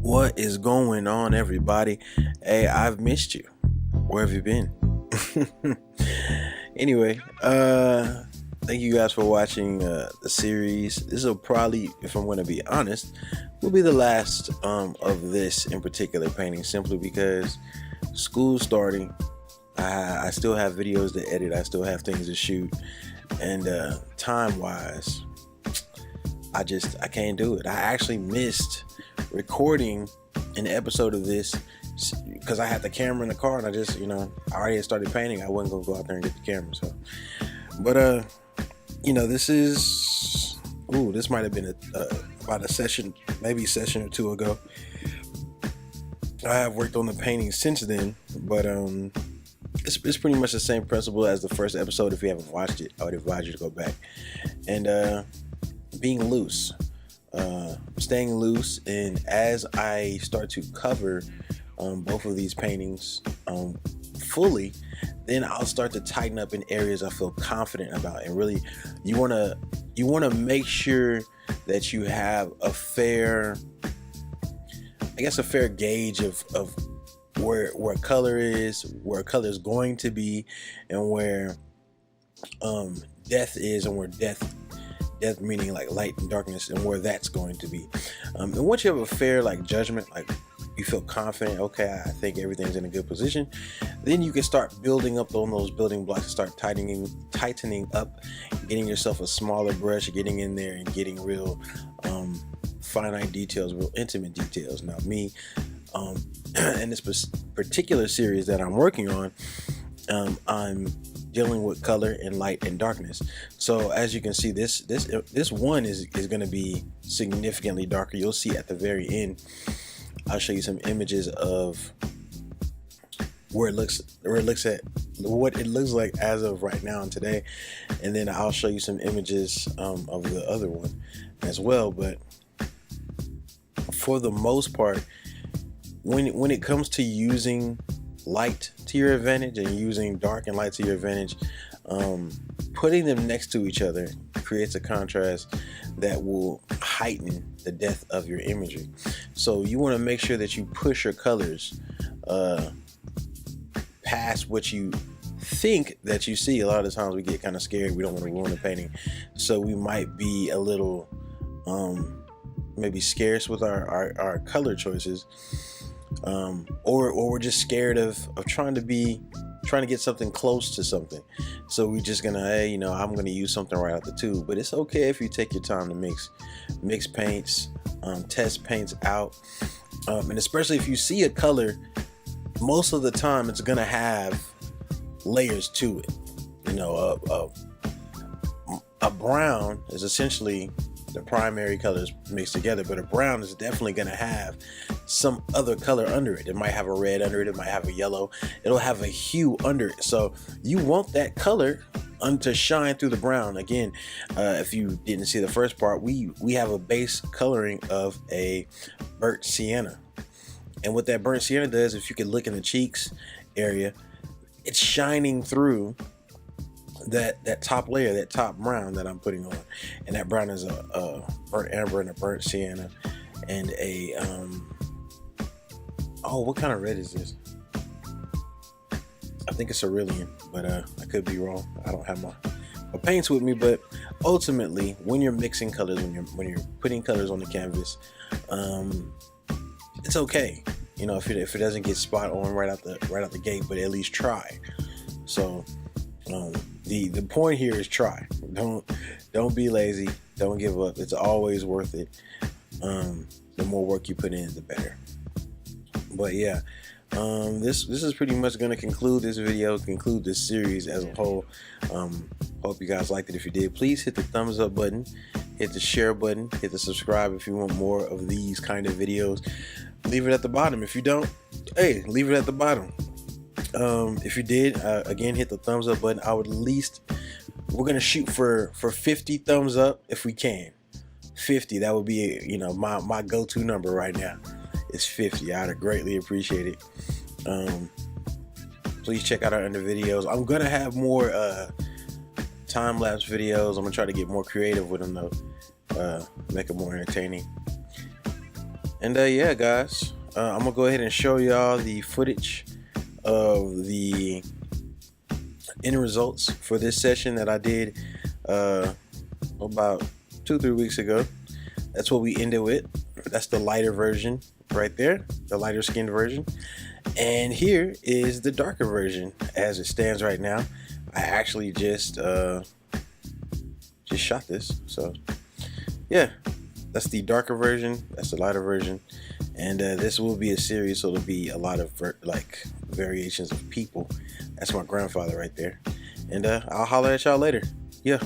What is going on, everybody? Hey, I've missed you. Where have you been? Anyway, thank you guys for watching the series. This will probably, if I'm going to be honest, will be the last of this in particular painting, simply because school's starting. I still have videos to edit. I still have things to shoot, and time-wise, I can't do it. I actually missed recording an episode of this because I had the camera in the car, and I already had started painting. I wasn't gonna go out there and get the camera. So, but this might have been about a session, maybe session or two ago. I have worked on the painting since then, but it's pretty much the same principle as the first episode. If you haven't watched it, I would advise you to go back. And being loose, staying loose, and as I start to cover both of these paintings fully, then I'll start to tighten up in areas I feel confident about. And really, you want to make sure that you have a fair gauge of where color is going to be, and where depth is, and where depth meaning like light and darkness, and where that's going to be. And once you have a fair judgment, like you feel confident, okay, I think everything's in a good position, then you can start building up on those building blocks and start tightening up, getting yourself a smaller brush, getting in there and getting real finite details, real intimate details. Now me, in this particular series that I'm working on, I'm dealing with color and light and darkness. So as you can see, this one is going to be significantly darker. You'll see at the very end, I'll show you some images of what it looks like as of right now and today, and then I'll show you some images of the other one as well. But for the most part, when it comes to using light to your advantage and using dark and light to your advantage, putting them next to each other creates a contrast that will heighten the depth of your imagery. So you want to make sure that you push your colors past what you think that you see. A lot of the times we get kind of scared. We don't want to ruin the painting, so we might be a little maybe scarce with our color choices, or we're just scared of trying to get something close to something. So we're just gonna, I'm gonna use something right out the tube. But it's okay if you take your time to mix paints, test paints out, and especially if you see a color, most of the time it's gonna have layers to it. A brown is essentially the primary colors mixed together, but a brown is definitely going to have some other color under it. It might have a red under it, it might have a yellow, it'll have a hue under it. So you want that color to shine through the brown. Again, if you didn't see the first part, we have a base coloring of a burnt sienna, and what that burnt sienna does, if you can look in the cheeks area, it's shining through that top layer, that top brown that I'm putting on. And that brown is a burnt amber and a burnt sienna and a what kind of red is this? I think it's cerulean, but I could be wrong. I don't have my paints with me. But ultimately, when you're mixing colors, when you're putting colors on the canvas, it's okay, if it doesn't get spot on right out the gate, but at least try. So the point here is try. Don't be lazy. Don't give up. It's always worth it. The more work you put in, the better. But yeah, this is pretty much going to conclude this video, conclude this series as a whole. Hope you guys liked it. If you did, please hit the thumbs up button, hit the share button, hit the subscribe if you want more of these kind of videos. Leave it at the bottom. If you don't, hey, leave it at the bottom. If you did, again, hit the thumbs up button. We're gonna shoot for 50 thumbs up if we can. 50, that would be my go-to number right now. It's 50. I'd greatly appreciate it. Please check out our other videos. I'm gonna have more time-lapse videos. I'm gonna try to get more creative with them though, make them more entertaining. And yeah, guys, I'm gonna go ahead and show y'all the footage of the end results for this session that I did about 2-3 weeks ago. That's what we ended with. That's the lighter version right there, the lighter skinned version. And here is the darker version as it stands right now. I actually just shot this, so yeah, that's the darker version, that's the lighter version. And this will be a series, so it'll be a lot of variations of people. That's my grandfather right there. And I'll holler at y'all later. Yeah.